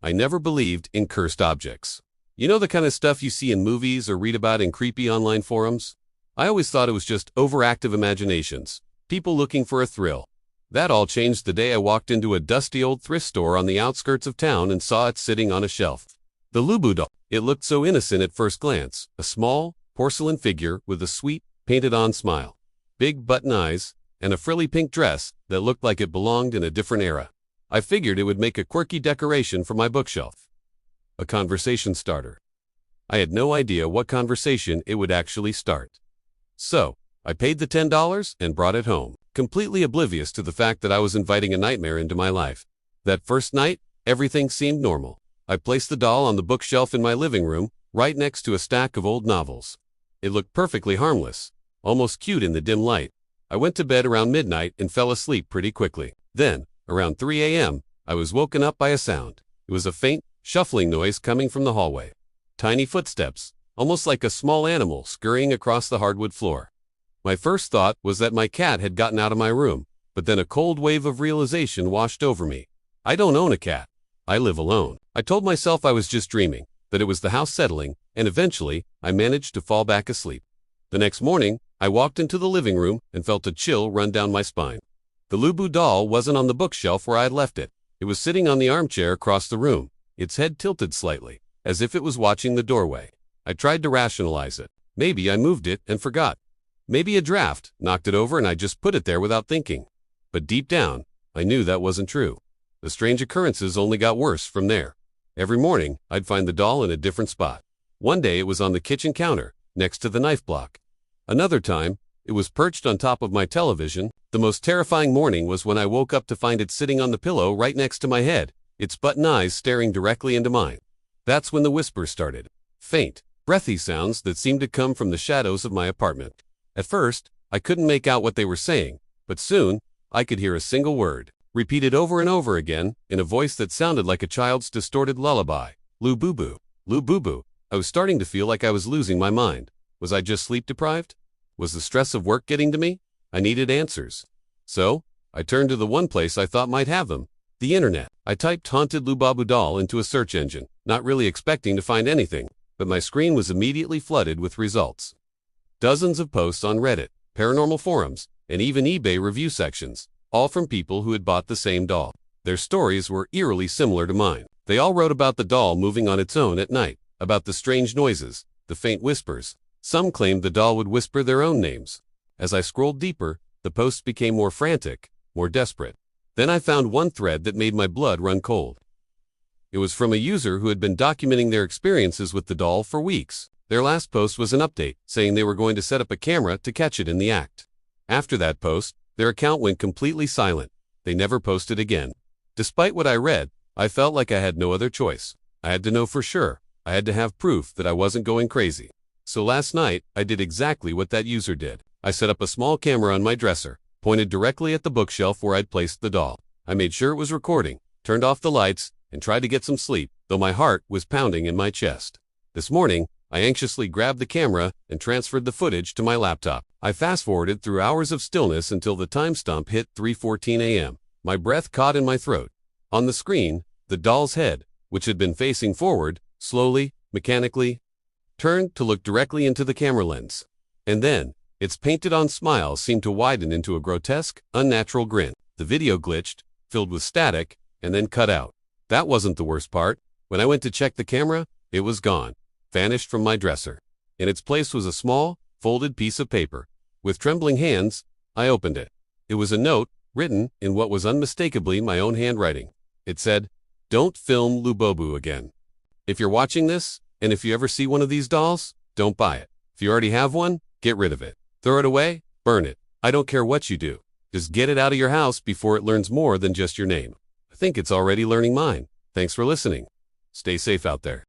I never believed in cursed objects. You know the kind of stuff you see in movies or read about in creepy online forums? I always thought it was just overactive imaginations, people looking for a thrill. That all changed the day I walked into a dusty old thrift store on the outskirts of town and saw it sitting on a shelf. The Lububu Doll. It looked so innocent at first glance, a small, porcelain figure with a sweet, painted-on smile, big button eyes, and a frilly pink dress that looked like it belonged in a different era. I figured it would make a quirky decoration for my bookshelf. A conversation starter. I had no idea what conversation it would actually start. So, I paid the $10 and brought it home, completely oblivious to the fact that I was inviting a nightmare into my life. That first night, everything seemed normal. I placed the doll on the bookshelf in my living room, right next to a stack of old novels. It looked perfectly harmless, almost cute in the dim light. I went to bed around midnight and fell asleep pretty quickly. Then, around 3 a.m., I was woken up by a sound. It was a faint, shuffling noise coming from the hallway. Tiny footsteps, almost like a small animal scurrying across the hardwood floor. My first thought was that my cat had gotten out of my room, but then a cold wave of realization washed over me. I don't own a cat. I live alone. I told myself I was just dreaming, that it was the house settling, and eventually, I managed to fall back asleep. The next morning, I walked into the living room and felt a chill run down my spine. The Lububu doll wasn't on the bookshelf where I had left it. It was sitting on the armchair across the room, its head tilted slightly, as if it was watching the doorway. I tried to rationalize it. Maybe I moved it and forgot. Maybe a draft knocked it over and I just put it there without thinking. But deep down, I knew that wasn't true. The strange occurrences only got worse from there. Every morning, I'd find the doll in a different spot. One day it was on the kitchen counter, next to the knife block. Another time, it was perched on top of my television. The most terrifying morning was when I woke up to find it sitting on the pillow right next to my head, its button eyes staring directly into mine. That's when the whispers started. Faint, breathy sounds that seemed to come from the shadows of my apartment. At first, I couldn't make out what they were saying, but soon, I could hear a single word, repeated over and over again, in a voice that sounded like a child's distorted lullaby. Lububu, Lububu. I was starting to feel like I was losing my mind. Was I just sleep deprived? Was the stress of work getting to me? I needed answers. So, I turned to the one place I thought might have them, the internet. I typed haunted Lububu doll into a search engine, not really expecting to find anything, but my screen was immediately flooded with results. Dozens of posts on Reddit, paranormal forums, and even eBay review sections, all from people who had bought the same doll. Their stories were eerily similar to mine. They all wrote about the doll moving on its own at night, about the strange noises, the faint whispers. Some claimed the doll would whisper their own names. As I scrolled deeper, the posts became more frantic, more desperate. Then I found one thread that made my blood run cold. It was from a user who had been documenting their experiences with the doll for weeks. Their last post was an update, saying they were going to set up a camera to catch it in the act. After that post, their account went completely silent. They never posted again. Despite what I read, I felt like I had no other choice. I had to know for sure. I had to have proof that I wasn't going crazy. So last night, I did exactly what that user did. I set up a small camera on my dresser, pointed directly at the bookshelf where I'd placed the doll. I made sure it was recording, turned off the lights, and tried to get some sleep, though my heart was pounding in my chest. This morning, I anxiously grabbed the camera and transferred the footage to my laptop. I fast-forwarded through hours of stillness until the timestamp hit 3:14 a.m. My breath caught in my throat. On the screen, the doll's head, which had been facing forward, slowly, mechanically, turned to look directly into the camera lens. And then, its painted-on smile seemed to widen into a grotesque, unnatural grin. The video glitched, filled with static, and then cut out. That wasn't the worst part. When I went to check the camera, it was gone, vanished from my dresser. In its place was a small, folded piece of paper. With trembling hands, I opened it. It was a note, written in what was unmistakably my own handwriting. It said, "Don't film Lububu again. If you're watching this, and if you ever see one of these dolls, don't buy it. If you already have one, get rid of it. Throw it away, burn it. I don't care what you do. Just get it out of your house before it learns more than just your name." I think it's already learning mine. Thanks for listening. Stay safe out there.